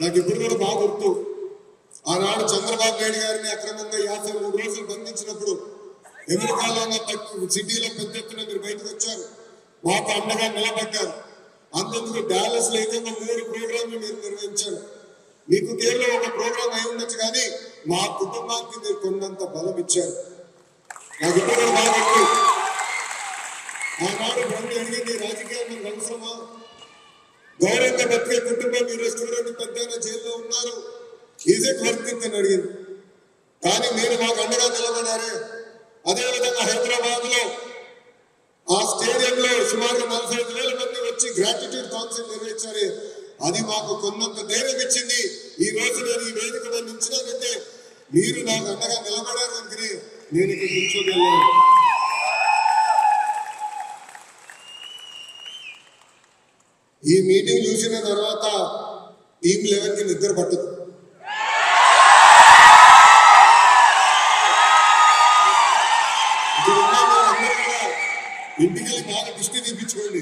నాకు ఇప్పుడు కూడా బాగా గుర్తు, ఆనాడు చంద్రబాబు నాయుడు గారిని అక్రమంగా 53 రోజులు బంధించినప్పుడు అమెరికాలో ఉన్న సిటీలో పెద్ద ఎత్తున మీరు బయటకు వచ్చారు, మాకు అండగా నిలబడ్డారు. అంతేందుకు డాలస్ లో అయితే 3 ప్రోగ్రాంలు మీరు నిర్వహించారు. మీకు కేవలం ఒక ప్రోగ్రాం అయి ఉండొచ్చు, కానీ మా కుటుంబానికి మీరు కొన్నంత బలం ఇచ్చారు. నాకు ఇప్పుడు కూడా బాగా గుర్తు, ఆనాడు బ్రహ్మి అడిగింది రాజకీయాలు మనకు అవసరమా, గౌరవంగా బతికే కుటుంబం మీరు స్టూడెంట్ పెద్ద జైల్లో ఉన్నారు, ఈజ్ ఇట్ వర్త్ ఇట్ అని అడిగింది. కానీ మీరు మాకు అండగా నిలబడారే. అదేవిధంగా హైదరాబాద్ లో ఆ స్టేడియంలో సుమారు 45,000 మంది వచ్చి గ్రాటిట్యూడ్ కాన్సర్ట్ నిర్వహించారే, అది మాకు కొన్నంత ధైర్యం ఇచ్చింది. ఈ రోజు నేను ఈ వేదిక మీద నిలిచినానంటే మీరు నాకు అండగా నిలబడారు అనుకుని నేను ఇక్కడ నిల్చోగలను. ఈ మీటింగ్ చూసిన తర్వాత టీమ్ 11కి నిద్ర పట్టదు. ఇంటికి వెళ్ళి బాగా దృష్టి తీపించుకోండి.